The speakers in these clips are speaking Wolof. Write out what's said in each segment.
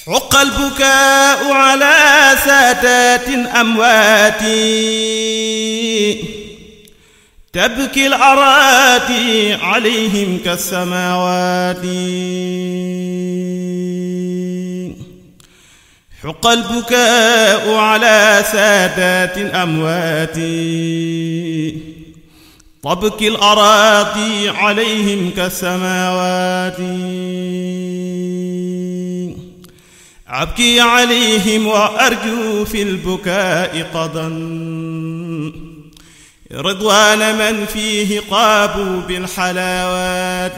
حق البكاء على سادات أموات تبكي الأراضي عليهم كالسماوات حق البكاء على سادات أموات تبكي الأراضي عليهم كالسماوات أبكي عليهم وأرجو في البكاء قضا رضوان من فيه قابوا بالحلاوات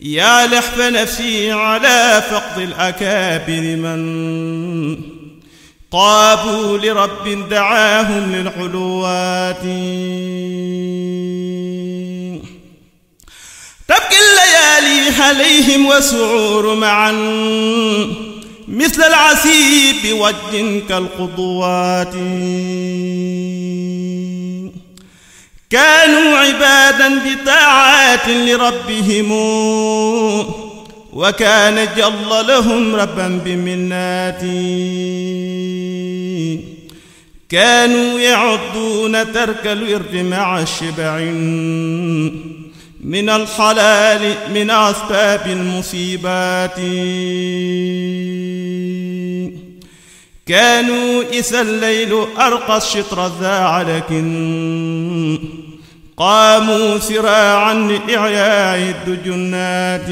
يا لحف نفسي على فقد الأكابر من قابوا لرب دعاهم للعلوات تبكي الليالي عليهم وسعور معا مثل العسيب وجه كالقضوات كانوا عبادا بطاعات لربهم وكان جل لهم ربا بمنات كانوا يعدون ترك الورد مع الشبع من الحلال من أسباب المصيبات كانوا إذا الليل أرقى الشطر ذاع لكن قاموا سراعا لإعياء الدجنات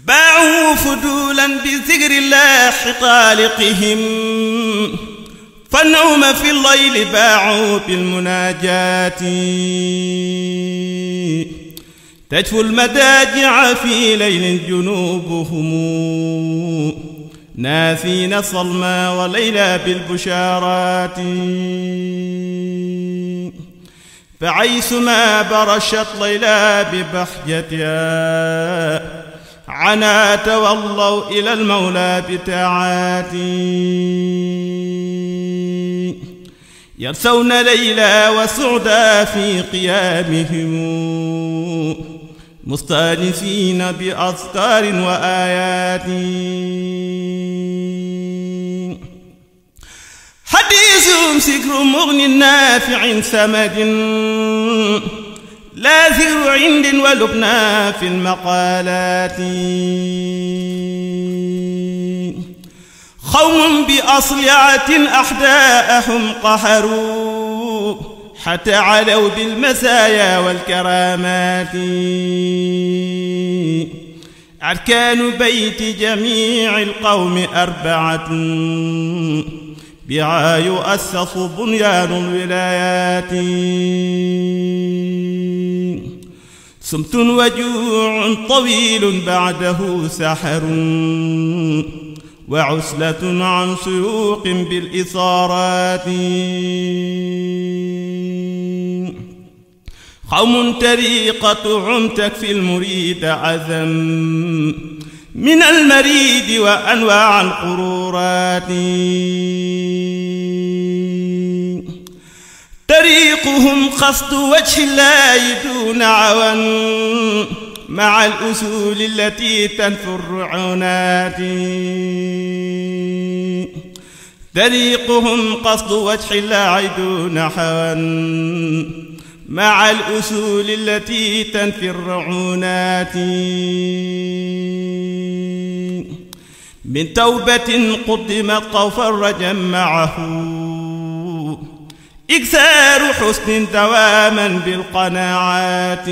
باعوا فدولا بذكر الله خالقهم فالنوم في الليل باعوا بالمناجات تجفو المداجع في ليل جنوبهم ناثين صلما وليلى بالبشارات فعيثما برشت ليلى ببحجتها عنا تولوا إلى المولى بتاعات يرثون ليلى وسعدا في قيامهم مستانسين بأذكار وآيات حديثهم سكر مغن نافع سمد لا ذكر عند ولبنى في المقالات قوم بأصلعة أحداءهم قهروا حتى علوا بالمزايا والكرامات أركان بيت جميع القوم أربعة بها يؤسس بنيان الولايات صمت وجوع طويل بعده سحر وعسلة عن سيوق بالإثارات قوم طريقة عمتك في المريد عزم من المريد وأنواع القرورات طريقهم قصد وجه الله دون عون مع الأصول التي تنفر الرعونات طريقهم قصد وجه الله دون عون مع الأصول التي تنفي الرعونات من توبة قدمت طوفا رجم معه إكثار حسن دواما بالقناعات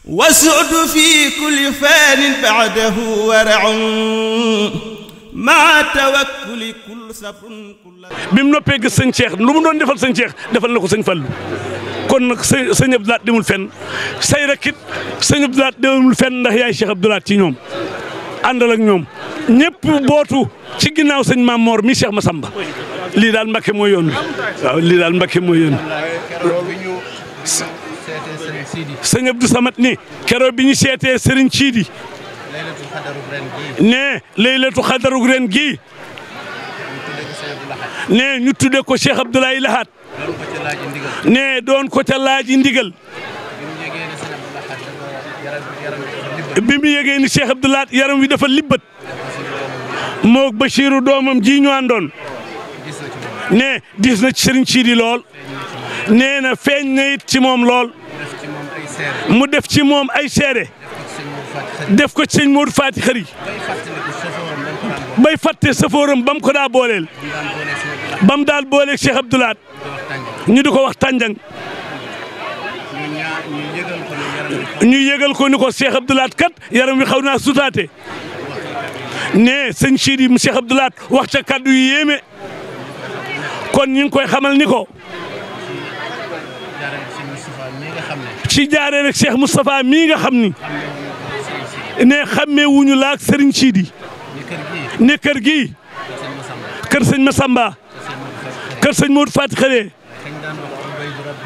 والسعد في كل فان بعده ورع مع توكل كل صبر bim noppee gis sëñ Cheikh lu mu doon defal sëñ Cheikh defal na ko sëñ Fallu kon nag sëñ Abdou Lahad demul fenn say rakit sëñ Abdou Lahad demul fenn ndax yaay Cheikh Abdou Lahad ci ñoom àndal ak ñoom ñëpp bootu ci ginnaaw sëñ Maam Mor mi Cheikh Massamba lii daal Mbakke mooy yoon bi waaw lii daal Mbakke mooy yoon sëñ Abdou Samad ni keroog bi ñu seetee sëriñ Ciidi ne laylatu xadaru ren gii ne ñu tudde ko Cheikh Abdoulaye Lahad ne doon ko ca laaji ndigal bi mu yëgee ni Cheikh Abdou Lahad yaram wi dafa libbat moog Bachirou doomam ji ñu àndoon ne diis na ci Serigne Sidi lool nee na feeñ na it ci moom lool mu def ci moom ay seede def ko ci sëñ Modou Fati Xari bay fàtte safooram ba mu ko daa booleel ba mu daal booleeg Cheikh Abdou Lahad ñu di ko wax tànjang ñu yëgal ko ni ko Cheikh Abdou Lahad kat yaram wi xaw naa sutaate ne sëñ Sidi mu Cheikh Abdou Lahad wax ca kaddu yu yéeme kon ñu ngi koy xamal ni ko ci jaaree rek Cheikh Moustapha mii nga xam ni ne xammee wuñu laak Serigne Sidi ne kër gi kër sëñ Massamba kër sëñ Modou Fati Xari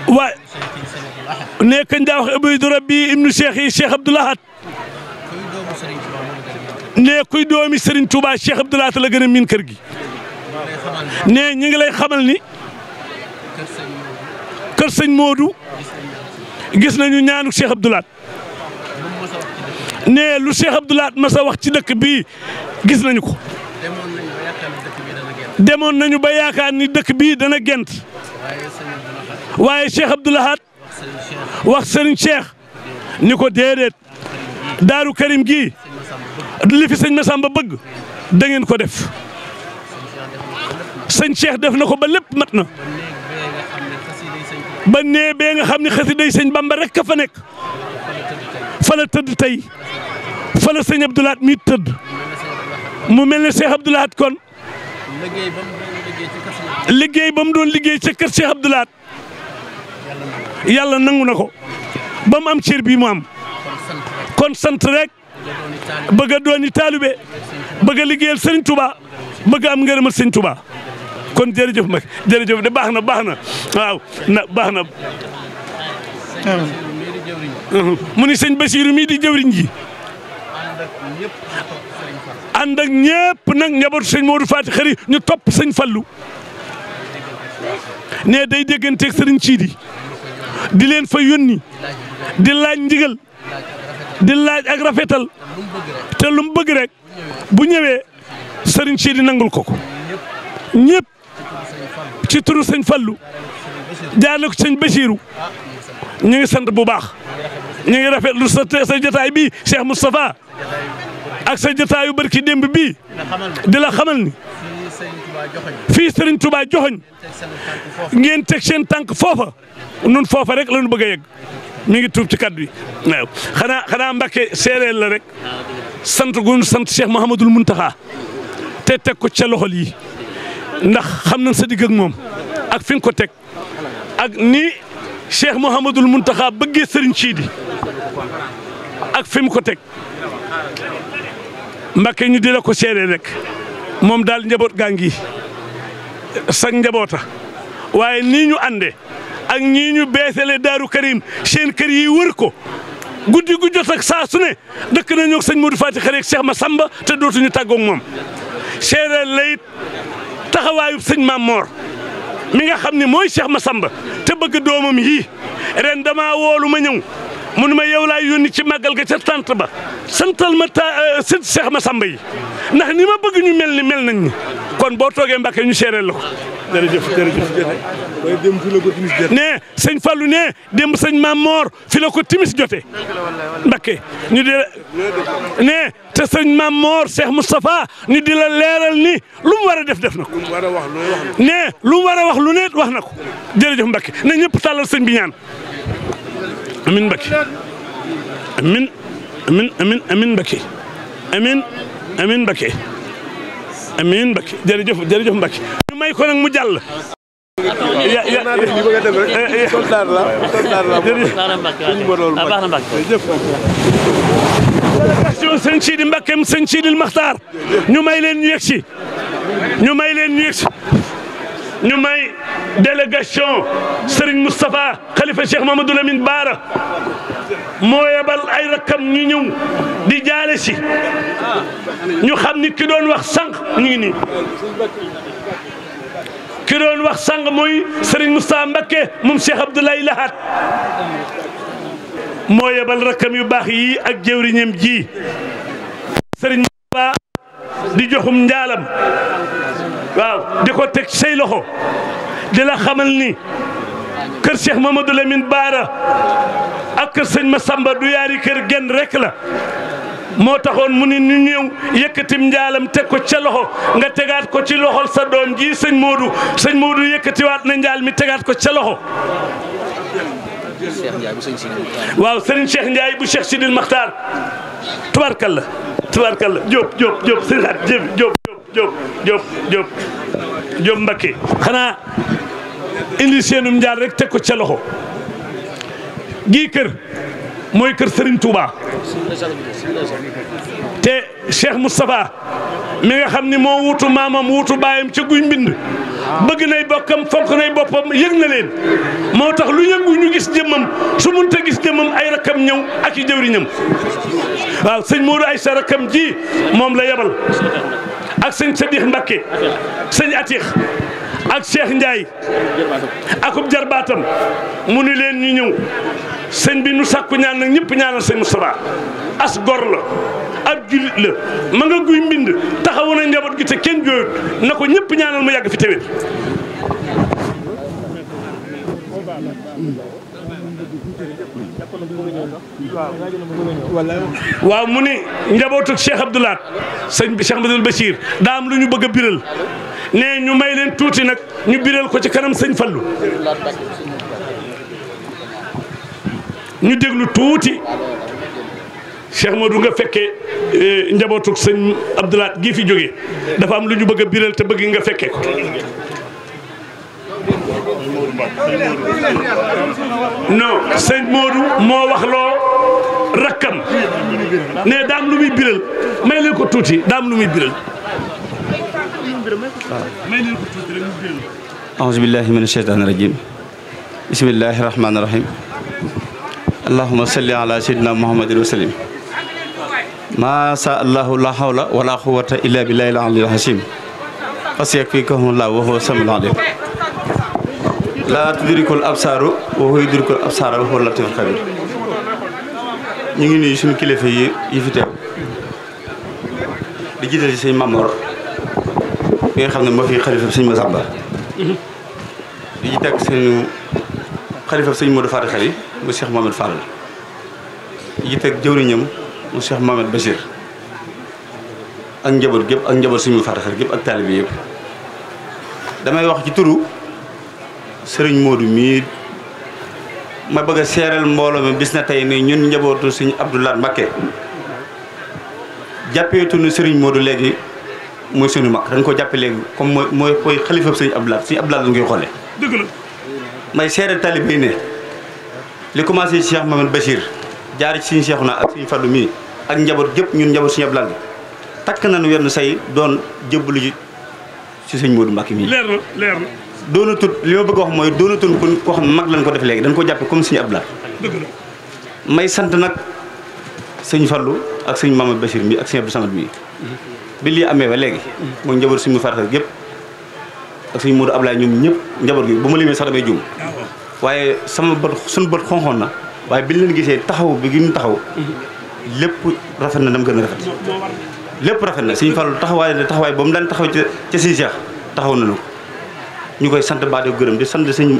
waa ne kañ daa wax Abdou Rabbi ibnu Cheikh yi Cheikh Abdou Lahad ne kuy doomi Serigne Touba Cheikh Abdou Lahad la gën a miin kër gi ne ñu ngi lay xamal ni kër sëñ Modou gis nañu ñaanu Cheikh Abdou Lahad ne lu Cheikh Abdou Lahad mas a wax ci dëkk bii gis nañu ko demoon nañu ba yaakaar ni dëkk bii dana gent waaye Cheikh Abdou Lahad wax Serigne Cheikh ni ko déedéet Daaru Karim gii li fi sëñ Massamba bëgg da ngeen ko def sëñ Cheikh def na ko ba lépp mat na ba nee bee nga xam ne xasiday sëñ Bamba rek ka fa nekk fa la tëdd tey fa la sëñ Abdou Lahad mi tëdd mu mel ne Cheikh Abdou Lahad kon liggéey ba mu doon liggéey ca kër Cheikh Abdou Lahad yàlla nangu na ko ba mu am cër bii mu am kon sant rek bëgg a dooni taalibe bëgg a liggéeyal Serigne Touba bëgg a am ngërëmal Serigne Touba kon jërëjëf mag jërëjëf de baax na waaw na baax na mu ni sëñ Basiiru mii di jëwriñ ji ànd ak ñëpp nag njabootu sëñ Modou Fati Xari ñu topp sëñ Fallu ne day dégganteeg Serigne Sidi di leen fa yónni di laaj ndigal di laaj ak rafetal te lu mu bëgg rek bu ñëwee Serigne Sidi nangul ko ñëpp ci turu sëñ Fallu jaarle ko sëñ Basiiru ñu ngi sant bu baax ñu ngi rafetlu sa jotaay bii Cheikh Moustapha ak sa jotaayu barki démb bii di la xamal ni fii Serigne Touba joxoñ ngeen teg seen tànk foofa nun foofa rek la ñu bëgg a yegg mi ngi tuub ci kaddu yi waaw xanaa Mbàkke séeréer la rek sant gu sant Cheikh Mouhamadoul Mountakha te teg ko ca loxol yi ndax xam nañ sa digg ak moom ak fi nga ko teg ak ni Cheikh Mouhamadoul Mountakha bëggee Serigne Sidi ak fi mu ko teg Mbàkke ñu di la ko séeréer rek moom daal njaboot gaa ngi sag njaboota waaye nii ñu àndee ak ñii ñu beesale Daaru Karim seen kër yi wër ko guddi gu jot ak saa su ne dëkk nañoo ak sëñ Modou Fati Xari ak Cheikh Massamba te dootuñu tàggoog moom séeréer la it taxawaayub sëñ Maam Moor mi nga xam ne mooy Cheikh Massamba te bëgg doomam yii ren dama woolu ma ñëw mun ma yow laa yónni ci màggal ga ca tant ba santal ma sët Cheikh Massamba yi ndax ni ma bëgg ñu mel ni mel nañ ni kon boo toogee Mbàkke ñu séeréer la ko jërëjëf ne sëñ Fallu ne démb sëñ Maam Moor fi la ko timis jote Mbàkke ñu di ne te sëñ Maam Moor Cheikh Moustapha ñu di la leeral ni lu mu war a def na ko ne lu mu war a wax lu ne wax na ko jërëjëf Mbàkke ne ñëpp tàllal sëñ bi ñaan amin Mbàkke amin Mbàkke amin Mbàkke amiin Mbacke jërëjëf Mbacke ñu may ko nag mu jàll. soldat la délégation sëñ Sidi Mbacke sëñ Sidil Maxtaar ñu may leen ñu yegsi ñu may délégation Serigne Moustapha Khalifa Cheikh Mamadou Lamine Bara moo yebal ay rakkam ñu ñëw di jaale si ñu xam ni ki doon wax sànq ñu ngi nii ki doon wax sang mooy Serigne Moustapha Mbacké moom Cheikh Abdoulaye Lahat moo yebal rakkam yu baax yi ak jëwriñam ji Serigne Moustapha di joxum njaalam waaw di ko teg say loxo di la xamal ni kër Cheikh Mamadou Lamine Bara ak kër sëñ Massamba du yaari kër genn rek la moo taxoon mu ni ñu ñëw yëkkatim njaalam teg ko ca loxo nga tegaat ko ci loxol sa doom ji sëñ Modou yëkkatiwaat na njaal mi tegaat ko ca loxo waaw Serigne Cheikh Ndiaye bu Cheikh Sidil Makhtar tubaarkalla Diop sëñ xaat Diop Mbacké xanaa indi seenum njaal rek teg ko ca loxo gii kër mooy kër Serigne Touba te Cheikh Moustapha mi nga xam ni moo wutu maamam wutu baayam ca guy mbind bëgg nay bokkam fonk nay boppam yëg na leen moo tax lu yëngu ñu gis jëmmam su munta gis jëmmam ay rakkam ñëw ak i jëwriñam waaw sëñ Modou Aïssa rakkam ji moom la yebal ak sëñ Sadikh Mbacké sëñ Atix ak Cheikh Ndiaye akub jarbaatam mu ni leen ñu ñëw sëñ bi nu sàkku ñaan nag ñëpp ñaanal sëñ Moustapha as gor la ab julit la ma nga guy mbind taxawu na njaboot gi te kenn jooyut na ko ñëpp ñaanal mu yàgg fi tewet waaw mu ni njabootu Cheikh Abdoulaat sëñ bi Cheikh Abdoul Bachir daa am lu ñu bëgg a biral ne ñu may leen tuuti nag ñu biral ko ci kanam sëñ Fallu ñu déglu tuuti Cheikh Modou nga fekkee njabootu sëñ Abdoulaat gii fi jógee dafa am lu ñu bëgg a biral te bëgg nga fekkee ko non sëñ Modou moo wax loo rakkam ne daam lu muy biral may leen ko tuuti daam lu muy biral may leen ko tuuti rek mu biral a'uuzu billahi mina shaytaani rajim bismillahi rahmaani rahim allahumma salli ala sayyidina muhammadin wa sallim ma sha allahu la hawla wala quwwata illa billahi al-aliyyil azim fasyakfikahumullahu wa huwa samiul alim la tudrikul absaaru wa huwa yudrikul absaara wa huwa latiful xabir ñu ngi nuyu suñu kilifa yi fi teew di jiital ci sëñ Mamor bi nga xam ne moo fi xalifa sëñ Massamba di ci teg sëñ xalifa sëñ Modou Faty Khary mu Cheikh Mohamed Fall di ci teg jëwriñam mu Cheikh Mohamed Bachir ak njaboot gépp ak njaboot sëñ Modou Faty Khary gépp ak taalibe yëpp damay wax ci turu sëriñ Modou mii ma bëgg a seeral mbooloo mi bis na tey ni ñun njabootu sëñ Abdoulaat Mbacké jàppeetuñu sëriñ Modou léegi mooy suñu mag dañ ko jàppe léegi comme mooy xalifa sëñ Abdoulaat la ngay xoolee. dëgg la. may seeral talibé ne li commencé ci Cheikh Mohamed Bachir jaar ci sëñ Cheikhouna ak sëñ Fallou mii ak njaboot gépp ñun njaboot sëñ Abdoulaat bi takk nañu wenn say doon jëbbalu ji ci sëñ Modou Mbacké mii. leer na. doonatul li ma bëgg a wax mooy doonatul koo xam ne mag lañ ko def léegi dañ ko jàppe comme sëñ Abdoulaat. dëgg la. may sant nag sëñ Fallou ak sëñ Mamadou Bachir mi ak sëñ Abdou Samad bi bi lii amee ba léegi mooy njaboot sëñ mu farxal gépp ak sëñ Modou Ablaye ñoom ñëpp njaboot gi bu ma limee sax damay juum waaye sama bët suñu bët xonxoon na waaye bi leen gisee taxaw bi gi ñu taxaw lépp rafet na dam gën a rafet lépp rafet na sëñ Fallou taxawaay ba mu daan taxaw ca sëñ Cheikh taxaw nañu ko ñu koy sant baa di gërëm di sant sëñ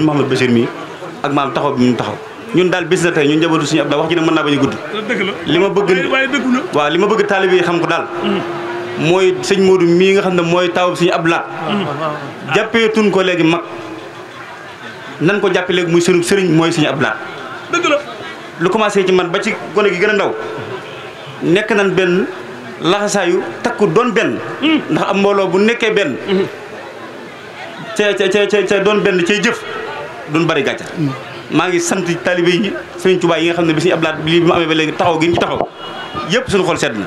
Mouhamed Bachir mi ak maam taxaw bi ñu taxaw ñun daal bis na tey ñun njabootu suñu Abdoulaye wax ji nag mën naa bañ a gudd. dëgg la li ma bëgg waaye dëggu na. waaw li ma bëgg taalibe yi xam ko daal. mooy sëñ Modou mii nga xam ne mooy taawub suñu Abdoulaye. jàppeetuñ ko léegi mag nan ko jàppee léegi muy sëriñ sëriñ mooy suñu Abdoulaye. dëgg la. lu commencé ci man ba ci gone gi gën a ndaw nekk nan benn laxasaayu takku doon benn. ndax am mbooloo bu nekkee benn. ca doon benn cay jëf duñ bari gàcce. maa ngi sant talibé yi sëriñ Tuubaa yi nga xam ne bi suñu Abdoulaat bi mu amee ba léegi taxaw gi ñu ci taxaw yëpp suñu xol sedd na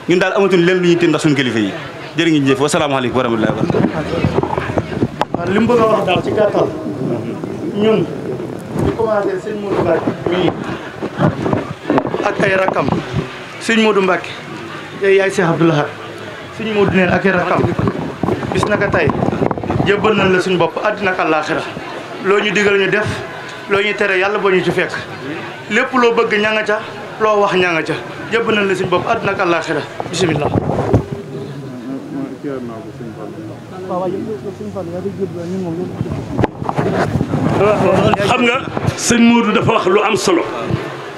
ñun daal amatuñ leen lu ñuy tën ndax suñu kilifa yi jërë ngeen jëf wasalaamaaleykum wa rahmatullahi wa barakatuh. li mu bëgg a wax daal ci gàttal ñun ñu commencé sëñ Modou Mbacké mii ak ay rakam sëñ Modou Mbacké yaay Cheikh Abdoulahat sëñ Modou neen ak ay rakam bis naka tey jébbal nañ la suñu bopp àddina ak àllaaxira loo ñu digal ñu def loo ñu tere yàlla boo ñu ci fekk lépp loo bëgg ña nga ca loo wax ña nga ca jébbal nañ la suñu bopp àddina ak àllaaxira bisimilah. xam nga sëñ Modou dafa wax lu am solo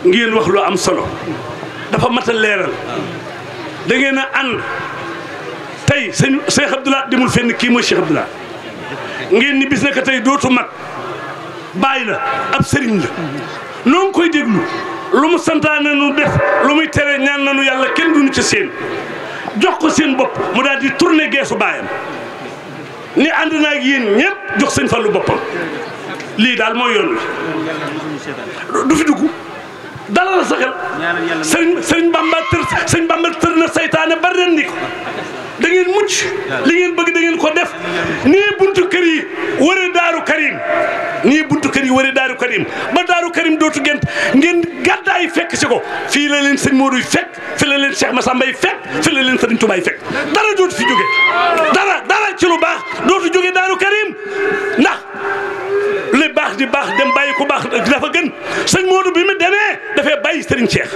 ngeen wax lu am solo dafa mat a leeral da ngeen a ànd tey sëñ Cheikh Abdoulaye demul fenn kii mooy Cheikh Abdoulaye ngeen ni bis na ko tey dootu mag bàyyi la ab sëriñ la noo ngi koy déglu lu mu santaane nu def lu muy tere ñaan nanu yàlla kenn duñu ci seen jox ko seen bopp mu daal di tourné geesu baayam ni ànd naa ak yéen ñëpp jox sëñ Fallu boppam lii daal mooy yoon wi du fi dugg dala la sa xel sëñ Bamba tër na saytaane ba ren ni ko da ngeen mucc li ngeen bëgg da ngeen ko def nii buntu kër yi wëre daaru karim nii buntu kër yi wëre daaru karim ba daaru karim dootu gent ngeen gàddaay fekk si ko fii la leen sëñ Modou fekk fi la leen Cheikh Massamba fekk fi la leen sëriñ Touba fekk dara dootu fi jóge dara ci lu baax dootu jóge daaru karim ndax li baax di baax dem bàyyi ku baax dafa gën sëñ Modou bi mu demee dafay bàyyi sëriñ Cheikh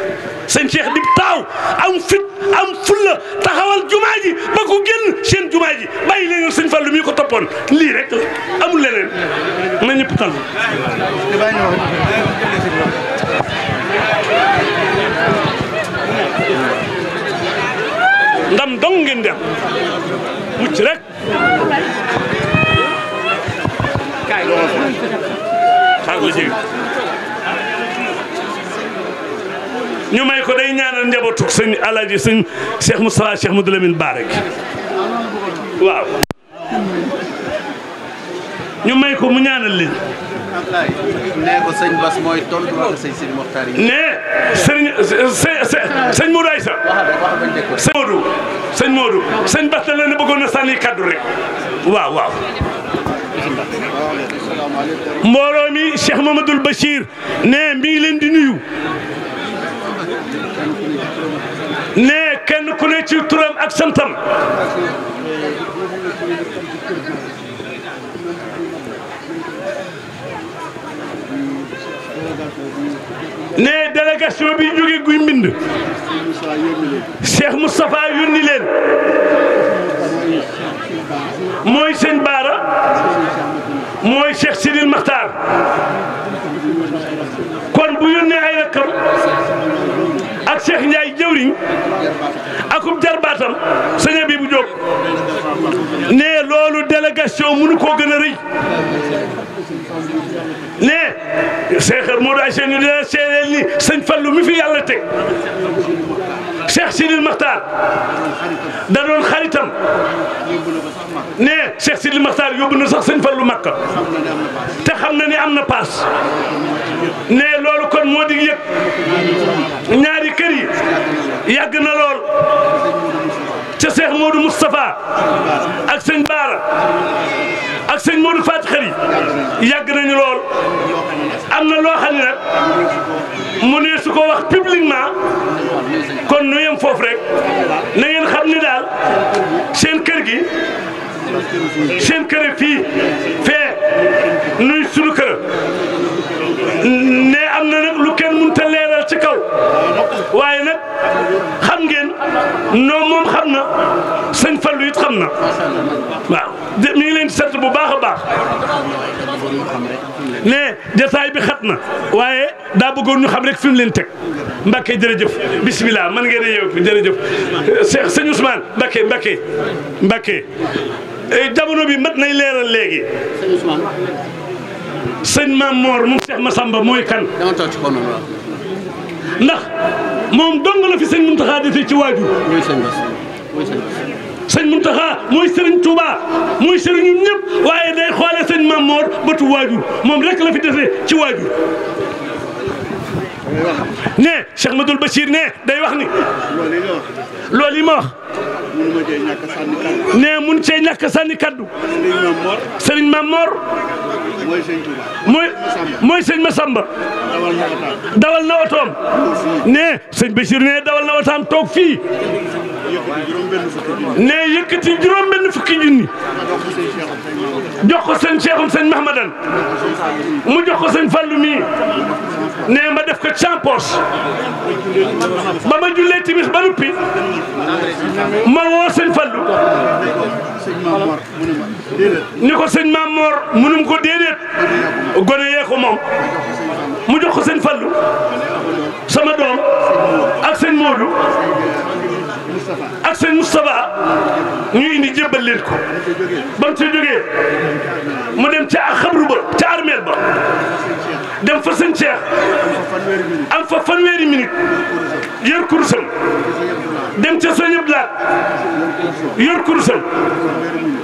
sëñ Cheikh di taaw am fit am fulla taxawal jumaa ji ba ko génn seen jumaa ji bàyyi leen sëñ Fallu mi ko toppoon lii rek amul leneen na ñëpp tal ndam dong ngeen dem mucc rek ñu may ko day ñaanal njabootu sëñ Alaaji sëñ Cheikh Moustapha Cheikh Modou Lamine Bara waaw ñu may ko mu ñaanal leen nee ko sëñ Bass mooy tontu ak sëñ Sidi Mokhtar yi sëñ Modou Aïssa sëñ Modou sëñ Bass da leen bëggoon a sànni kaddu rek waaw mbooloo mi Cheikh Mamadou Bachir ne mi ngi leen di nuyu ne kenn ku ne ci turam ak santam ne délégation bi jóge guy mbind Cheikh Moustapha yónni leen mooy sëñ Baara mooy Cheikh Sidil Makhtar kon bu yónnee ay rakkam ak Cheikh Ndiaye jëwriñ akub jarbaatam sëñ bi bu jóg ne loolu délégation mënu koo gën a rëy ne Cheikh Modou Aïssa ñu dina seedeel ni sëñ Fallu mi fi yàlla teg Cheikh Sidil Makhtar da doon xaritam ne Cheikh Sidil Makhtar yóbbu na sax sëñ Fallu Makka te xam na ni am na paas ne loolu kon moo di yëg ñaari kër yi yàgg na lool ca Cheikh Modou Moustapha ak sëñ Baara ak sëñ Modou Faty Khary yàgg nañu lool am na loo xam ne nag mu ne su ko wax publiquement kon nu yem foofu rek na ngeen xam ni daal seen kër gi seen kër fii fee nuy sunu kër ne am na nag lu kenn mënut a leeral ci kaw waaye nag xam ngeen noonu moom xam na sëñ Fallu it xam na waaw mi ngi leen di sant bu baax a baax ne jotaay bi xat na waaye daa bëggoon ñu xam rek fi mu leen teg Mbacke jërëjëf bisimilah man ngeen a yeew jërëjëf Cheikh sëñ Ousmane Mbacke jamono bi mat nay leeral léegi sëñ Maam Mor moom Cheikh Massamba mooy kan ndax moom dong la fi sëñ Mountakha defee ci waajur sëñ Mountakha mooy Serigne Touba mooy Serigne ñëpp waaye day xoole sëñ Maam Mor bëtu waajur moom rek la fi defee ci waajur ne Cheikh Madoul Bachir ne day wax ni loolu yi ma wax ne mun cee ñàkk sànni kaddu Serigne Maam Mor mooy sëñ Massamba dawal na otoom ne sëñ Bachir ne dawal na otoom toog fii ne yëkkati juróom benn fukki junni jox ko sëñ Cheikhoum sëñ Mahmadan mu jox ko sëñ Fallou mii nee ma def ko sans poche ba ma jullee timis ba noppi ma woo sëñ Fallou ni ko sëñ Maam Mor munum ko déedéet gone yee ko moom mu jox ko sëñ Fallou sama doom ak sëñ Modou ak sëñ Moustapha ñu indi jébbal leen ko ba mu ci jógee mu dem ca xabru ba ca armeel ba dem fa sëñ Cheikh am fa fanweeri minute yor kurusam dem ca sëñ Abdou Lahad yor kurusam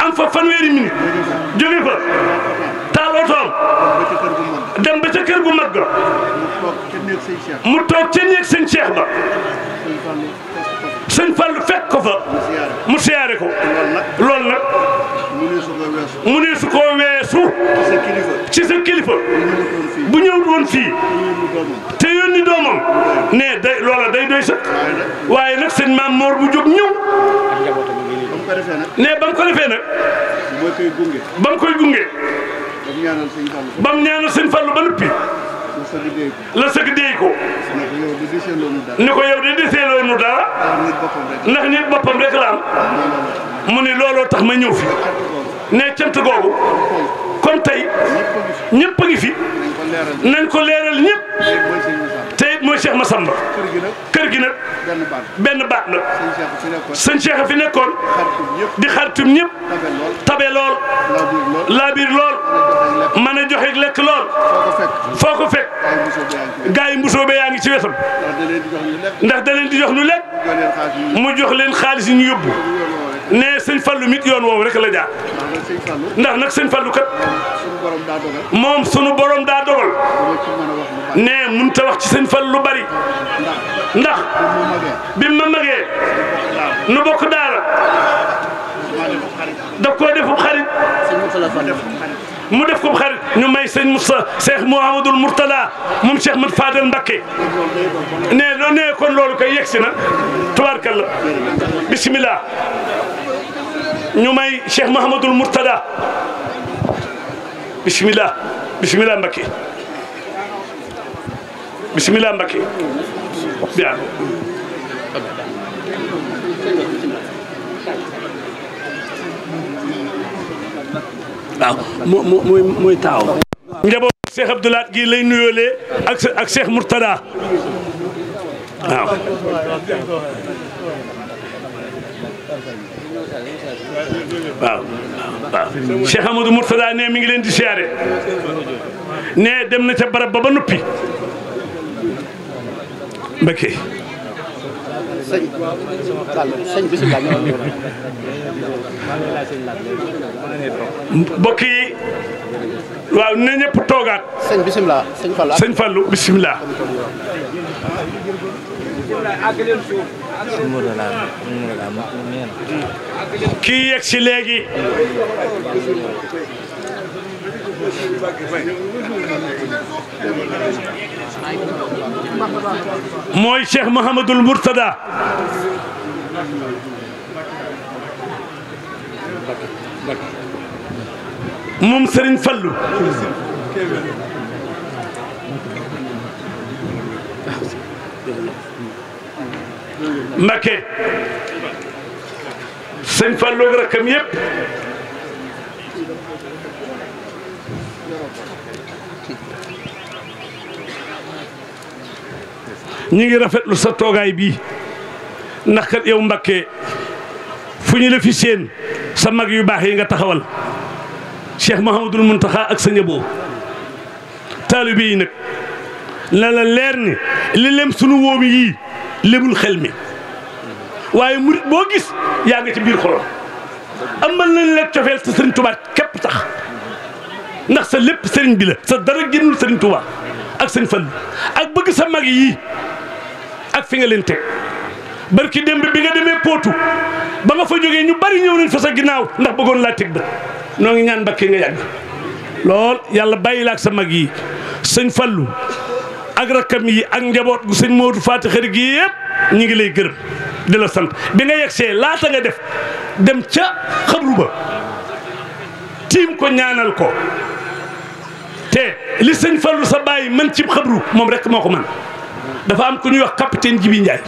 am fa fanweeri minute jóge fa taal otoom dem ba ca kër gu mag ga mu toog ca néeg sëñ Cheikh ba sëñ Fallu fekk ko fa mu siyaare ko loolu nag mu ne su ko weesu ci sa kilifa bu ñëwut woon fii te yónni doomam ne day loola day doy sa waaye nag sëñ Maam Mor bu jóg ñëw ne ba mu ko defee nag ba mu koy gunge ba mu ñaanal sëñ Fallu ba noppi la sëgg déy ko ni ko yow de deseeloo nu dara ndax nit boppam rek la am mu ni looloo tax ma ñëw fi ne cant googu kon tey ñëpp a ngi fi nañ ko leeral ñëpp te it mooy Cheikh Massamba kër gi nag benn baat la sëñ Cheikh a fi nekkoon di xaritum ñëpp tabe lool laa biir lool mën a joxe lekk lool foo ko fekk gaa yi mbusoo be yaa ngi ci wetam ndax da leen di jox ñu lekk mu jox leen xaalis yi ñu yóbbu ne sëñ Fallou mit yoon woowu rek la jaar ndax nag sëñ Fallou kat moom sunu borom daa dogal ne mënut a wax ci sëñ Fallou lu bari ndax bi ma magee nu bokk daara daf koo defu xarit mu def ko xarit ñu may sëñ Moussa Cheikh Mouhamadoul Mourtada moom Cheikh Mat Fadel Mbacké ne kon loolu koy yegsi na tubaarkalla bismillah ñu may Cheikh Mouhamadoul Mourtada bismillah bismillah Mbacké bismillah Mbacké bien waaw mooy taaw njaboot Cheikh Abdou Lahad gi lay nuyoolee ak Cheikh Mourtada waaw waaw waaw Cheikh Amadou Mourtada ne mi ngi leen di siyaare ne dem na ca barab ba noppi Mbacké mbokk yi waaw ne ñëpp toogaat sëñ Fallou bisimilah. kii yegg si léegi mooy Cheikh Mouhamadoul Mourtada moom Serigne Fallou Mbacké Serigne Fallou ak rakkam yëpp ñi ngi rafetlu sa toogaay bii ndax kat yow Mbacké fu ñu la fi seen sa mag yu baax yi nga taxawal Cheikh Mouhamadoul Mountakha ak sa ñëboo taalibe yi nag la la leer ni li lem sunu wóomi yii lebul xel mi waaye murit boo gis yaa nga ci biir xolam amal nañ la cofeel sa sëriñ Touba képp tax ndax sa lépp sëriñ bi la sa dara génnul sëriñ Touba ak sëñ Fallu ak bëgg sa mag yii ak fi nga leen teg barki démb bi nga demee Pootu ba nga fa jógee ñu bari ñëw nañ fa sa ginnaaw ndax bëggoon laa teg ba noo ngi ñaan Mbacké nga yàgg lool yàlla bàyyi la ak sa mag yi sëñ Fallu ak rakkam yi ak njaboot gu sëñ Modou Faty Khary gi yëpp ñu ngi lay gërëm di la sant bi nga yegsee laata nga dem ca xabru ba tiim ko ñaanal ko te li sëñ Fallu sa bàyyi man ci xabru moom rek moo ko man dafa am ku ñuy wax capitaine Jibi Njaay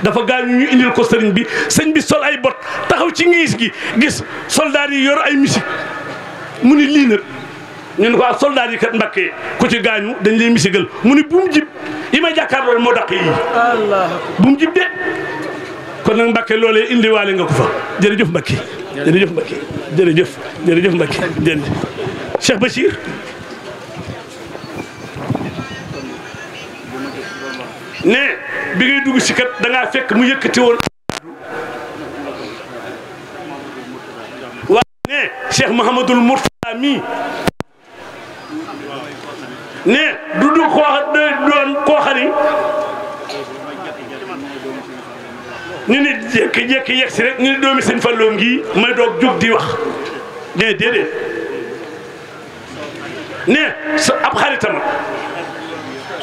dafa gaañu ñu indil ko sëriñ bi sëñ bi sol ay bot taxaw ci ngiis gi gis soldaar yi yor ay musique mu ni lii nag ñu ne ko soldaar yi kat Mbàkke ku ci gaañu dañ lay misigal mu ni bu mu jib yi may jàkkaarloo moo dàq yi bu mu jib de kon nag Mbàkke loolee indiwaale nga ko fa jërëjëf Mbàkke jërëjëf Mbàkke jërëjëf Mbàkke jërëjëf Cheikh Bachir ne bi ngay dugg si kat da ngaa fekk mu yëkkati woon waaye ne Cheikh Mouhamadoul Mourtada mii ne du doon koo xari ñu ni jékki-jékki yegg si rek ñu ni doomi sëñ Falloom ngi may doog jóg di wax ne déedéet ne sa ab xaritama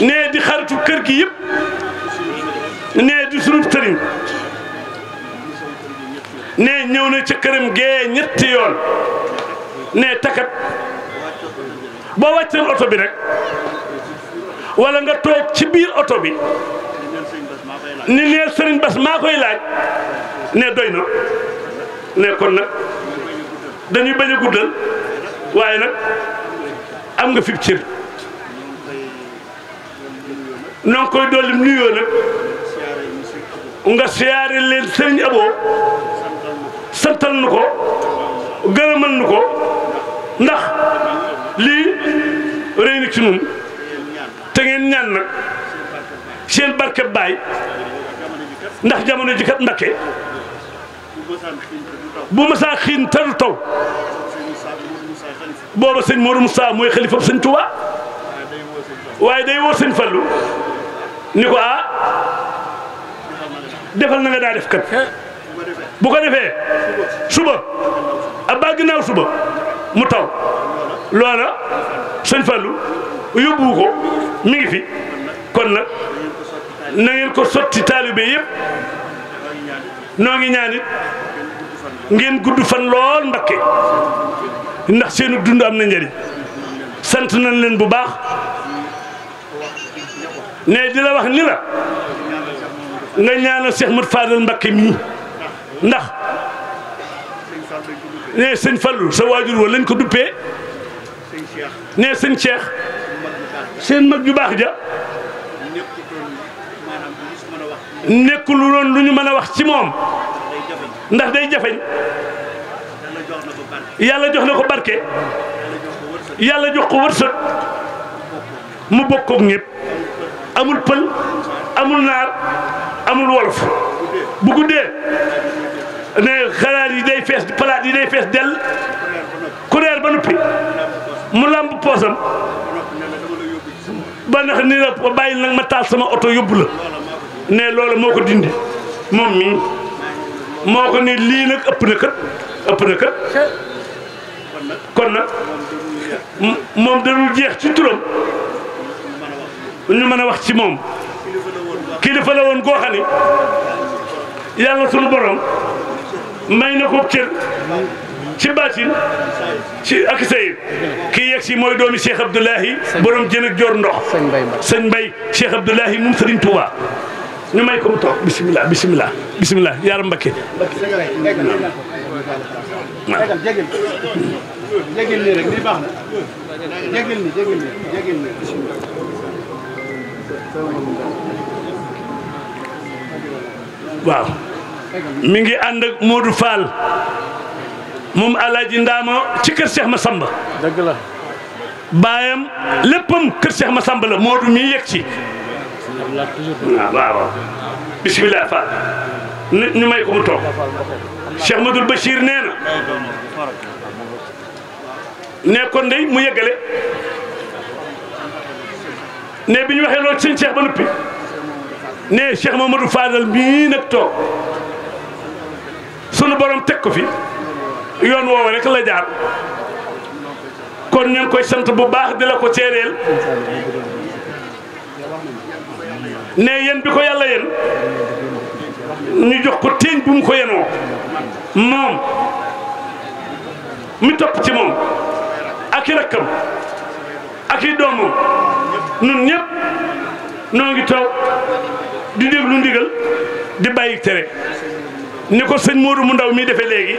ne di xaritu kër gi yëpp ne di sunu sëriñ ne ñëw na ca këram gee ñetti yoon ne takat boo wàccee oto bi rek wala nga toog ci biir oto bi ni neel sëriñ Bas maa koy laaj ne doy na ne kon nag dañuy bañ a guddal waaye nag am nga fi cër noo ngi koy dolli nuyoo nag nga siyaare leen sëriñ Abo santal nu ko gërëmal nu ko ndax lii rëy na ci nun te ngeen ñaan nag seen barke baay ndax jamono ji kat Mbakke bu ma saa xiin te du taw booba sëñ Modou Moussa mooy xalifa sëñ Touba waaye day woo sëñ Fallu ni ko defal na nga daa def kat bu ko defee suba ab ba ginnaaw suba mu taw loola sëñ Fallu yóbbu ko mi ngi fi kon nag na ngeen ko sotti taalibe yëpp noo ngi ñaanit ngeen gudd fan lool Mbakke ndax seenu dund am na njëriñ sant nañ leen bu baax ne di la wax ni la nga ñaanal Cheikh Mat Fadal Mbakke mii ndax ne sëñ Fallu sa waajur wa lañ ko duppee ne sëñ Cheikh seen mag ju baax ja nekkul woon lu ñu mën a wax ci moom ndax day jafeñ yàlla jox na ko barke yàlla jox ko wërsëg mu bokk ak ñëpp amul pël amul naar amul wolof bu guddee ne xalaat yi day fees palaat yi day fees dell ku reer ba noppi mu làmb poosam ba ndax ni la bàyyil nag ma taal sama oto yóbbu la ne loolu moo ko dindi moom mii moo ko ni lii nag ëpp na kët kon nag moom dañul jeex ci turam ñu mën a wax ci moom kilifa la woon goo xam ni yàlla sunu borom may na ko cër ci baatin ci ak sayid kii yegg si mooy doomi Cheikh Abdoulahi borom jën ak joor ndox sëñ Mbay Cheikh Abdoulahi moom Sëriñ Tuuba ñu may ko mu toog bisimilah yaaram Mbakke waaw mi ngi ànd ak Modou Fall moom Alaaji Ndaama ci kër Cheikh Massamba dëgg la baayam léppam kër Cheikh Massamba la Modou mi yegg ci waaw bisimilah Fall ñu may ko mu toog Cheikh Madul Bachir nee na ne kon day mu yeggale ne bi ñu waxee loolu sëñ Cheikh ba noppi ne Cheikh Mamadou Fadal mii nag toog sunu borom teg ko fi yoon woowu rek la jaar kon ñu ngi koy sant bu baax di la ko seereel ne yéen bi ko yàlla yéen ñu jox ko téeñ bu mu ko yenoo moom mi topp ci moom ak i rakkam ak i doomam nun ñëpp noo ngi toog di déglu ndigal di bàyyi tere ni ko sëñ Modou mu ndaw mi defee léegi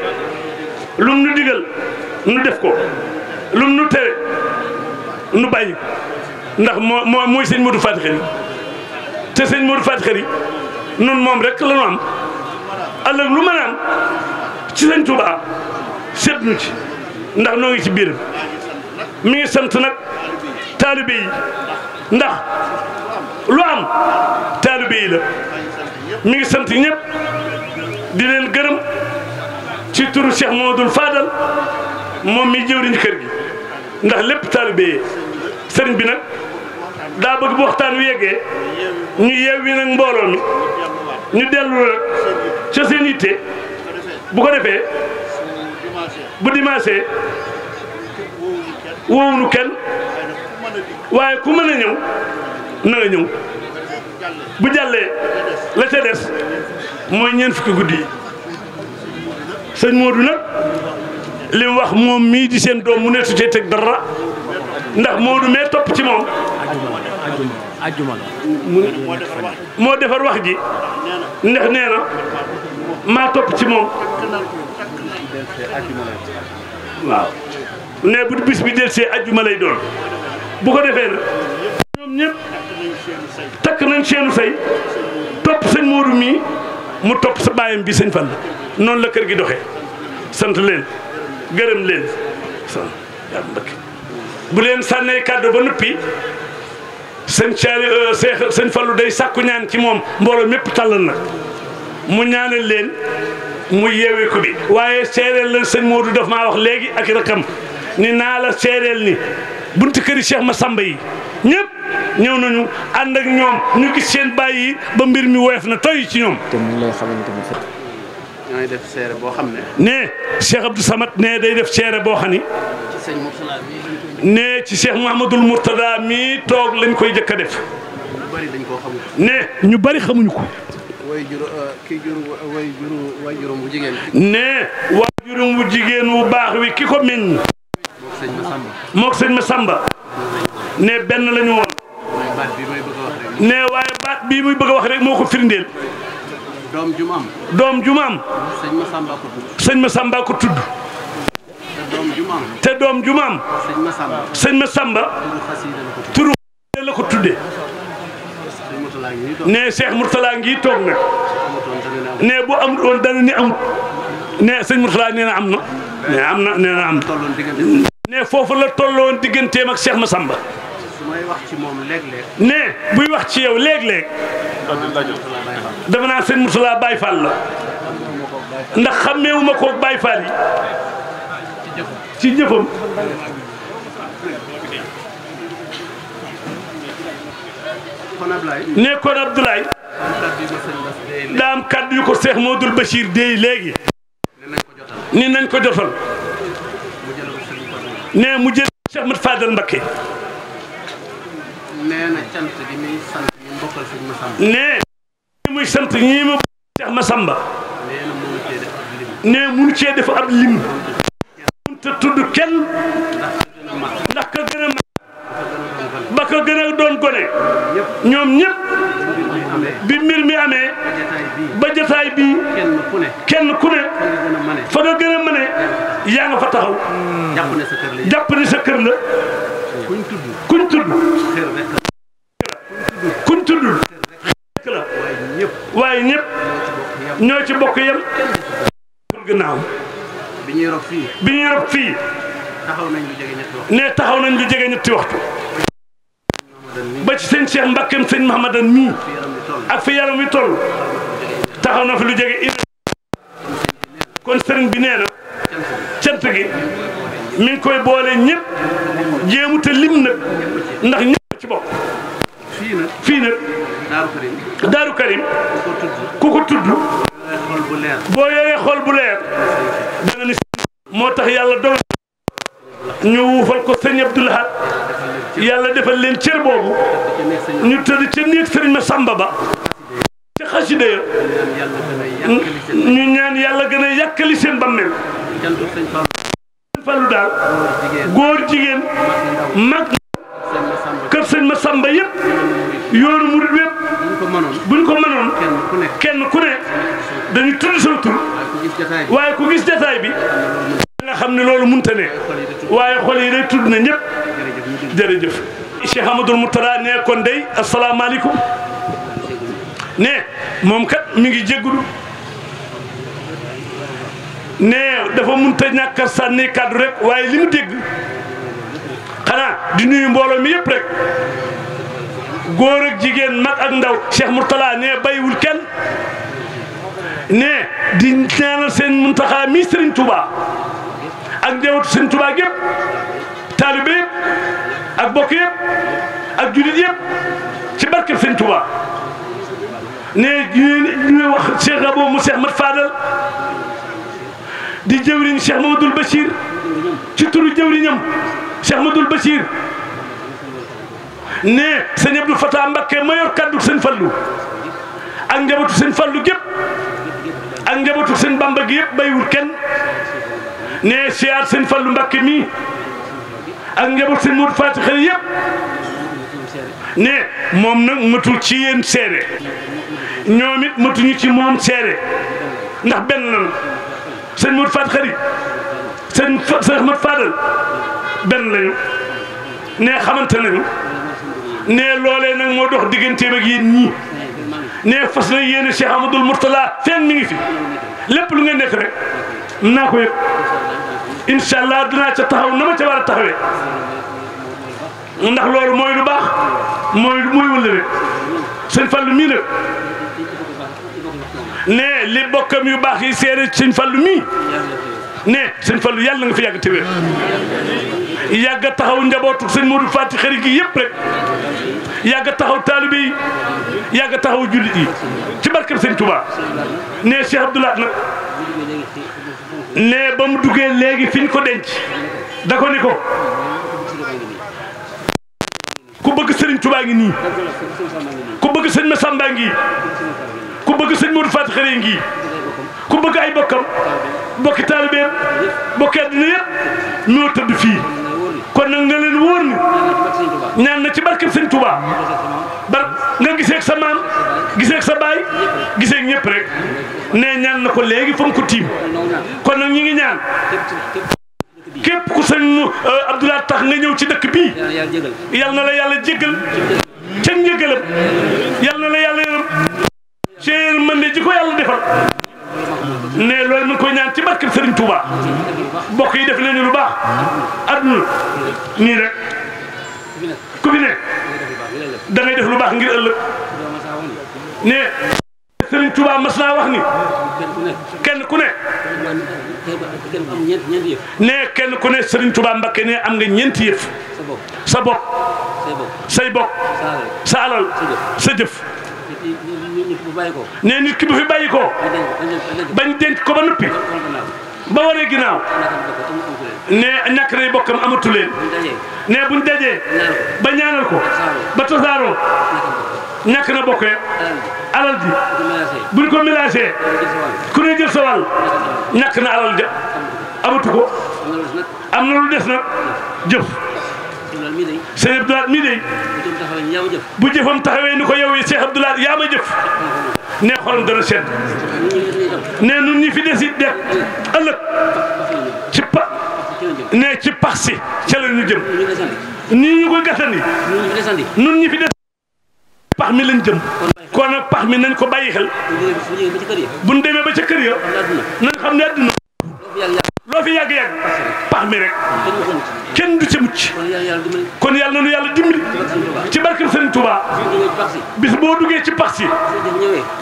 lum nu digal nu def ko lum nu tere nu bàyyi ndax mooy sëñ Modou Faty Khary te sëñ Modou Faty Khary nun moom rek la nu am ëllëg lu mën a am ci sëñ Touba seet nu ci ndax noo ngi ci biiram mi ngi sant nag taalibe yi ndax lu am taalibe yi la mi ngi sant ñëpp di leen gërëm ci turu Cheikh Mamadou Fadal moom mi jëwriñ kër gi ndax lépp taalibe yi sëriñ bi nag daa bëgg bu waxtaan wi yeggee ñu yeewi nag mbooloo mi ñu dellu rek ca seen yitte bu ko defee bu dimanche woowunu kenn waaye ku mën a ñëw na nga ñëw bu jàllee la ca des mooy ñeent fukki guddi yi sëñ Modou nag li mu wax moom mii di seen doom mu ne tutee teg dara ndax Modou mee topp ci moom moo defar wax ji ndax nee na maa topp ci moom waaw ne bu bis bi del see ajjuma lay doon bu ko defee nag ñoom ñëpp takk nañ seenu say topp sëñ Modou mii mu topp sa baayam bi sëñ Fall noonu la kër gi doxee sant leen gërëm leen sant yàlla mbëkk bu leen sànnee kàddu ba noppi sëñ Thiali sëñ Fallu day sàkku ñaan ci moom mbooloo mépp tàllal na mu ñaanal leen mu yeewee ko bi waaye seereel la sëñ Modou daf maa wax léegi ak rakam ni naa la seereel ni buntu këri Cheikh Massamba yi ñëpp ñëw nañu ànd ak ñoom ñu gis seen bàyyi ba mbir mi woyof na toy ci ñoom. te mu lay xamante ni ñooy def seere boo xam ne. ne Cheikh Abdou Samad ne day def seere boo xam ni. ci sëñ Mourtada mi. ne ci Cheikh Mouhamadoul Mourtada mi toog lañ koy jëkk a def. ñu bari dañ koo xamul. ne ñu bari xamuñu ko. waajuram bu jigéen. ne waajuram bu jigéen bu baax wi ki ko meññ. moog sëñ Massamba. ne benn la ñu woon. ne waaye baat bii muy bëgg a wax rek moo ko firndeel. doom ju mu am. doom ju mu am. sëñ Massamba ko tudd. sëñ Massamba ko tudd. te doom ju mu am. te doom ju mu am. sëñ Massamba. sëñ Massamba. turu xasida la ko tuddee. ne Cheikh Mourtala ngi toog nag. ne bu amul woon dana ni amul. ne sëñ Mourtala nee na am na. ne am na nee na am na. ne foofu la tolloon digganteem ak Cheikh Massamba. su may wax ci moom léeg-léeg. ne buy wax ci yow léeg-léeg. dafa naa sëñ Mourtala Baye Fall la. ndax xàmmeewuma ko Baye Fall yi. ci jëfam. kon Ablaye. ne kon Abdoulaye. daa am kàddu yu ko Cheikh Modou Bachir dey léegi. ni nañ ko jotal. ne mu jël Cheikh Mat Fadal Mbacké. nee na cant gi muy sant ñu mbokkal sëñ Massamba. ne muy sant ñii ma Cheikh Massamba. nee na mënu cee def ab lim. ne mënu cee def ab lim. mënu te tudd kenn. ndax ka gën a mag. ba ka gën a doon gone. ñoom ñëpp. bi mbir mi amee. ba jotaay bii. kenn ku ne. fa nga gën a mane. yaa nga fa taxaw. jàpp ne sa kër la. kuñ tudd. kuñ tudd. la. waaye ñëpp. ñoo ci bokk yem. gannaaw. bi ñuy rob fii. taxaw nañ lu jege ñetti waxtu. ne taxaw nañ lu jege ñetti waxtu. ba ci sëñ Cheikh Mbakkeem sëñ Mahamadan mii. ak fi yaram wi toll. taxaw na fi lu jege kon sëriñ bi nee na. cant gi mi ngi koy boole ñëpp. jéemu te lim nag. ndax ñëpp ci bokk. fii nag. Daaru Karim. ku ko tudd. boo yoree xol bu leer. da nga ni moo tax yàlla dogal. ñu wuufal ko sëñ Abdou Lahad. yàlla defal leen cër boobu. ñu tëdd ca néeg sëriñ Massamba ba. ca xasida ya. ñu ñaan yàlla gën a yàkkali seen bammel. Fallu daal góor jigéen mag kër sëñ Massamba yëpp yoonu murid yëpp buñ ko mënoon kenn ku ne dañuy tudd sa tur waaye ku gis jataay bi nga xam ne loolu mënta ne waaye xol yi day tudd na ñëpp jërëjëf Cheikh Amadou Mourtada ne kon day asalaamaaleykum ne moom kat mi ngi jéggulu ne dafa mënta ñàkk a sànni kàddu rek waaye li mu dégg xanaa di nuyu mbooloo mi yëpp rek góor ak jigéen mag ak ndaw Cheikh Mourtada ne bayiwul kenn ne di ñaanal seen Muntaxa mi Serigne Touba ak njabootu Serigne Touba gépp taalibe yëpp ak bokk yëpp ak julit yëpp ci barke Serigne Touba ne ñu wax Cheikh Abo mu Cheikh Mat Fadal di jëwriñ Cheikh Mamadou Bachir ci turu jëwriñam Cheikh Mamadou Bachir ne sëñ Abdou Fatah Mbacké ma yor kaddu sëñ Fallu ak njabootu sëñ Fallu gépp ak njabootu sëñ Bamba gi yëpp bayiwul kenn ne siyaar sëñ Fallu Mbacké mi ak njabootu sëñ Modou Fati xel yëpp ne moom nag matul ci yéen seere ñoom it matuñu ci moom seere ndax benn lan sëñ Modou Fati xarit sëñ Ahmad Fadal benn lañu ne xamante nañu ne loolee nag moo dox digganteem ak yéen ñii ne fas na yéene Cheikh Amadou Mourtada fenn mi ngi fi lépp lu ngeen nekk rek naa ko yëg incha allah dinaa ca taxaw na ma ca war a taxawee ndax loolu mooy lu baax mooy wëlle rek sëñ Fallu mii nag ne li bokkam yu baax yi seere sëñ Fallu mii ne sëñ Fallu yàlla nga fi yàgg te wér yàgg a taxaw njabootu sëñ Modou Fati xarit gi yëpp rek yàgg a taxaw taalibe yi yàgg a taxaw jullit yi ci barkeb sëñ Touba ne Cheikh Abdoulaye nag ne ba mu duggee léegi fi ñu ko denc da ko ni ko ku bëgg sëriñ Touba ngi nii ku bëgg sëñ Massamba ngi ku bëgg sëñ Modou Fati xarit ngi ku bëgg ay bokkam bokki taalibeem bokki àddina yëpp ñoo tëdd fii kon nag nga leen wóor ni ñaan na ci barkeb sëñ Touba nga gisee ak sa maam gisee ak sa baay gisee ak ñëpp rek ne ñaan na ko léegi fa mu ko tiim kon nag ñi ngi ñaan képp ku sëñ Abdoulaye tax nga ñëw ci dëkk bii yal na la yàlla jéggal ca njéggalam yal na la yàlla yërëm ci yërmande ji ko yàlla defal ne loolu mu ngi koy ñaan ci barkeb Serigne Touba mbokk yi def nañu lu baax adduna nii rek ku fi nekk da ngay def lu baax ngir ëllëg ne Serigne Touba mas naa wax ni kenn ku ne ne kenn ku ne Serigne Touba Mbacké ne am nga ñeenti yëf sa bopp say bokk sa alal sa jëf ne nit ki bu fi bàyyi ko bañ denc ko ba noppi ba waree ginnaaw ne ñàkk nay bokkam amatu leen ne buñ dajee ba ñaanal ko ba tasaaroo ñàkk na bokk alal ji buñ ko mélangé ku ne jël sa wàll ñàkk na alal ja amatu ko am na lu des nag jëf Cheikh Abdoulaye mii de bu jëfam taxawee ni ko yow yi Cheikh Abdoulaye yaa ma jëf ne xolam dana seet ne nun ñi fi des it def ëllëg ci ne ci pax si ca la ñu jëm nii ñu koy gàttandi nun ñi fi des pax mi lañ jëm kon nag pax mi nañ ko bàyyi xel buñ demee ba ca kër ya nañ xam ne àdduna loo fi yàgg-yàgg pax mi rek kenn du ci mucc kon yàlla na nu yàlla dimbali ci barkeb Serigne Touba bis boo duggee ci pax si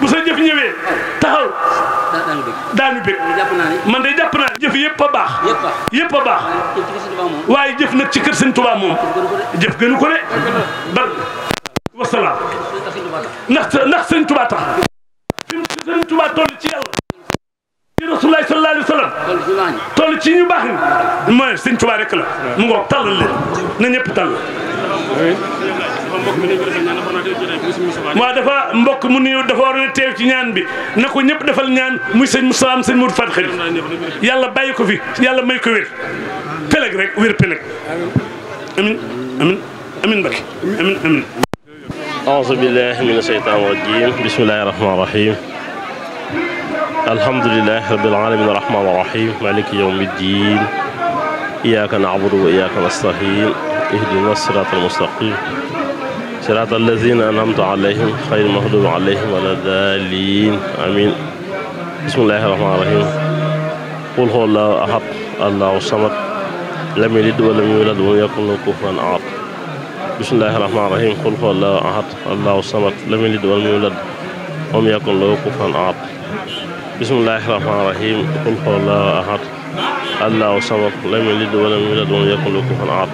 bu sa jëf ñëwee taxaw daanu bég man day jàpp naa jëf yëpp a baax yëpp a baax waaye jëf nag ci kër Serigne Touba moom jëf gënu ko de bar wasalaam ndax Serigne Touba tax fi Serigne Touba toll ci yàlla ci Rasulullah sallallahu alayhi wa sallam toll ci ñu baax ni mooy Sëñ Tuubaa rek la mu ngoog tàllal leen na ñëpp tàll waaw dafa mbokk mu niw dafa waroon a teew ci ñaan bi na ko ñëpp defal ñaan muy sëñ Moussa am sëñ Modou Fati Xari yàlla bàyyi ko fi yàlla may ko wér peleg rek wér peleg amin amin amin Mbakke amin amin أعوذ بالله من الشيطان الرجيم بسم الله الرحمن الرحيم الحمد لله رب العالمين الرحمن الرحيم مالك يوم الدين إياك نعبد وإياك نستعين اهدنا الصراط المستقيم صراط الذين أنعمت عليهم غير المغضوب عليهم ولا الضالين آمين بسم الله الرحمن الرحيم قل هو الله أحد الله الصمد لم يلد ولم يولد ولم يكن له كفوا أحد بسم الله الرحمن الرحيم قل هو الله أحد الله الصمد لم يلد ولم يولد ولم يكن له كفوا أحد بسم الله الرحمن الرحيم قل هو الله أحد الله الصمد لم يلد ولم يولد ولم يكن له كفوا أحد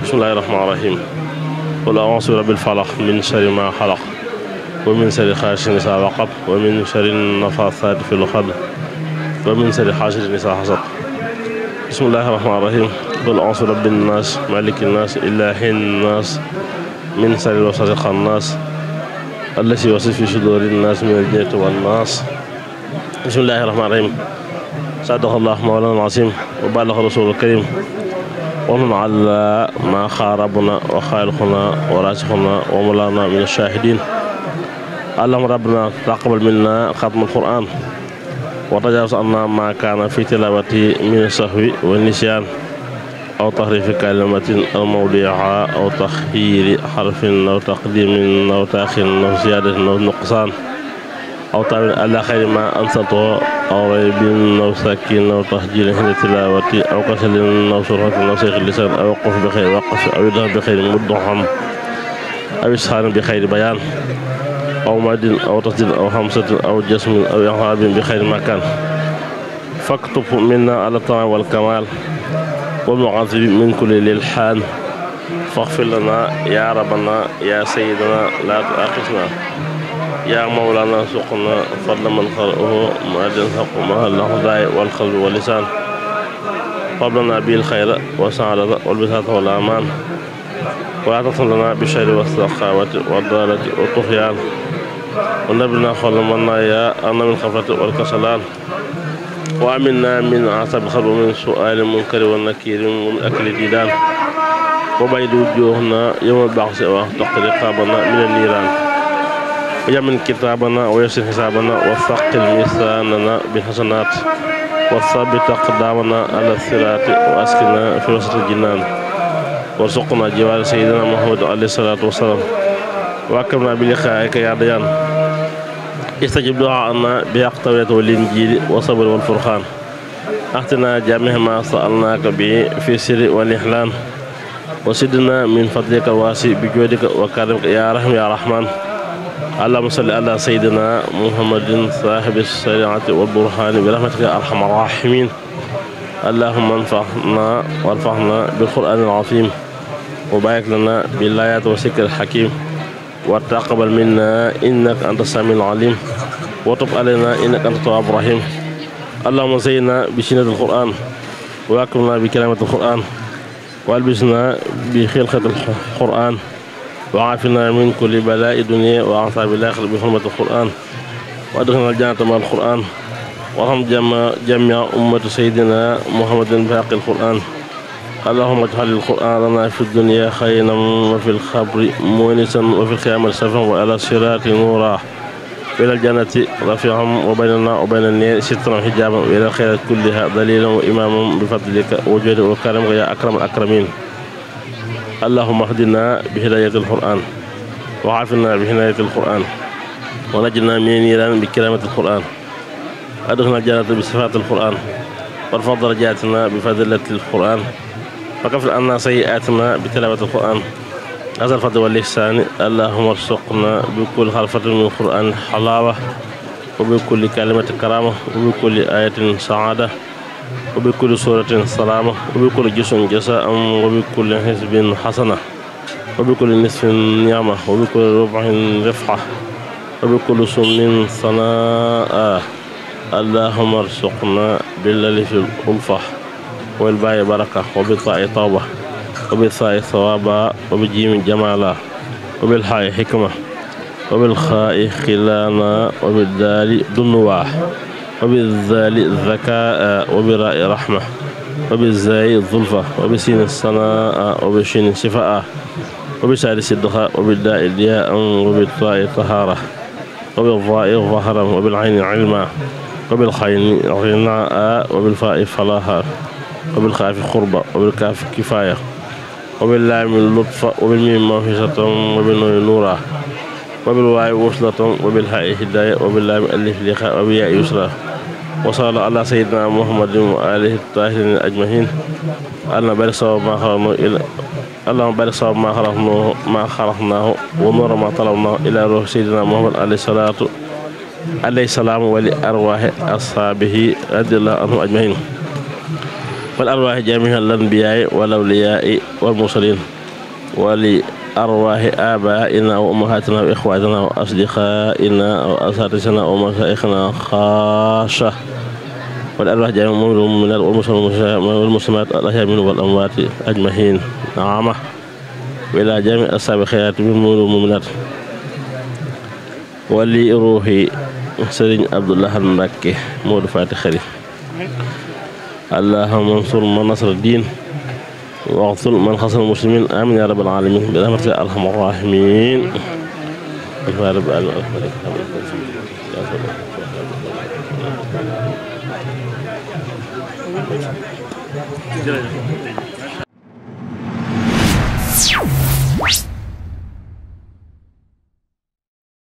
بسم الله الرحمن الرحيم قل أعوذ برب الفلق من شر ما خلق ومن شر غاسق إذا وقب ومن شر النفاثات في العقد ومن شر حاسد إذا حسد بسم الله الرحمن الرحيم قل أعوذ برب الناس مالك الناس إله الناس من شر الوسواس الخناس الذي يوسوس في صدور الناس من الجنة والناس بسم الله الرحمن الرحيم صدق الله مولانا العظيم وبلغ رسول الكريم ومن على ما خاربنا وخالقنا وراسخنا ومولانا من الشاهدين اللهم ربنا تقبل منا ختم القرآن وتجاوز عنا ما كان في تلاوته من السهو والنسيان أو تحريف كلمة أو موضعها أو تخيير حرف أو تقديم أو تأخير أو زيادة أو نقصان أو تعمل على خير ما أنصته أو ريب أو ساكن أو تهجير عند تلاوة أو كسل أو سرعة أو سيخ اللسان أو وقف بخير وقف أو يدهر بخير مدحم أو إسحار بخير بيان أو مد أو تصدير أو همسة أو جسم أو إعراب بخير مكان فاكتب منا على الطاعة والكمال والمعاذ من كل الإلحان فاغفر لنا يا ربنا يا سيدنا لا تؤاخذنا يا مولانا سقنا فضل من خلقه مؤذن حق مع الهداية والقلب واللسان قبلنا به الخير والسعادة والبساطة والأمان ولا تصل لنا بالشر والسخاوة والضلالة والطغيان ونبلنا خل منا يا أن من خفرة والكسلان وأمنا من عصب الخلق ومن سؤال منكر والنكير ومن أكل ديدان وبيد وجوهنا يوم البعث وتحت رقابنا من النيران ويمن كتابنا ويسر حسابنا وثقل ميزاننا بالحسنات وثبت أقدامنا على الصراط وأسكننا في وسط الجنان وارزقنا جوار سيدنا محمد عليه الصلاة والسلام وأكرمنا بلقائك يا ديان استجب دعاءنا بحق التوراة والإنجيل والصبر والفرقان أعطنا جميع ما سألناك به في السر والإعلان وسدنا من فضلك الواسع بجودك وكرمك يا رحم يا رحمن اللهم صل على سيدنا محمد صاحب الشريعة والبرهان برحمتك يا أرحم الراحمين اللهم انفعنا وارفعنا بالقرآن العظيم وبارك لنا بالآيات والذكر الحكيم وتقبل منا إنك أنت السميع العليم وتب علينا إنك أنت التواب الرحيم اللهم زينا بسنة القرآن وأكرمنا بكلمة القرآن والبسنا بخلقة القرآن وعافنا من كل بلاء الدنيا وعذاب الآخرة بحرمة القرآن وأدخلنا الجنة مع القرآن وارحم جميع أمة سيدنا محمد باقي القرآن اللهم اجعل القرآن لنا في الدنيا خيرا وفي الخبر مونسا وفي القيامة سفرا وعلى الصراط نورا وإلى الجنة رفيعا وبيننا وبين النار سترا حجابا وإلى الخيرات كلها دليلا وإماما بفضلك وجودك وكرمك يا أكرم الأكرمين اللهم اهدنا بهداية القرآن وعافنا بهداية القرآن ونجنا من النيران بكرامة القرآن أدخلنا الجنة بصفات القرآن وارفع درجاتنا بفضيلة القرآن وكفر عنا سيئاتنا بتلاوة القرآن هذا الفضل والإحسان اللهم ارزقنا بكل حرف من القرآن حلاوة وبكل كلمة كرامة وبكل آية سعادة وبكل سورة سلامة وبكل جسم جزاء وبكل حزب حسنة وبكل نصف نعمة وبكل ربع رفعة وبكل سمن ثناء اللهم ارزقنا بالالف الألفة والباء بركة وبالطاء توبة وبالثاء ثوابا وبالجيم جمالا وبالحاء حكمة وبالخاء خلانا وبالدال دنوا وبالذال ذكاء وبالراء رحمة وبالزاي الظلفة وبسين الصناء وبالشين شفاء وبسادس الدخاء وبالداء الدياء وبالطاء الطهارة وبالضاء ظهرا وبالعين علما وبالخين غناء وبالفاء فلاحا وبالخاف قربة وبالكاف كفاية وباللام اللطف وبالميم موحشة وبالنون نورا وبالواو وصلة وبالهاء هداية وباللام ألف لقاء وبالياء يسرى وصلى على سيدنا محمد وآله الطاهرين أجمعين اللهم بارك صواب ما خلقناه اللهم بارك صواب ما خلقناه ونور ما طلبناه إلى روح سيدنا محمد عليه السلام ولأرواح أصحابه رضي الله عنهم أجمعين والأرواح جميع الأنبياء والأولياء والمرسلين ولأرواح آبائنا وأمهاتنا وإخواتنا وأصدقائنا وأساتذتنا ومشايخنا خاصة والأرواح جميع المؤمنين والمسلمات الأحياء منهم والأموات أجمعين نعمة وإلى جميع أصحاب الخيرات من المؤمنين والمؤمنات ولي روحي سيرين عبد الله المكي مود فاتح خير اللهم انصر من نصر الدين واغفر من خسر المسلمين آمين يا رب العالمين برحمتك يا أرحم الراحمين يا رب العالمين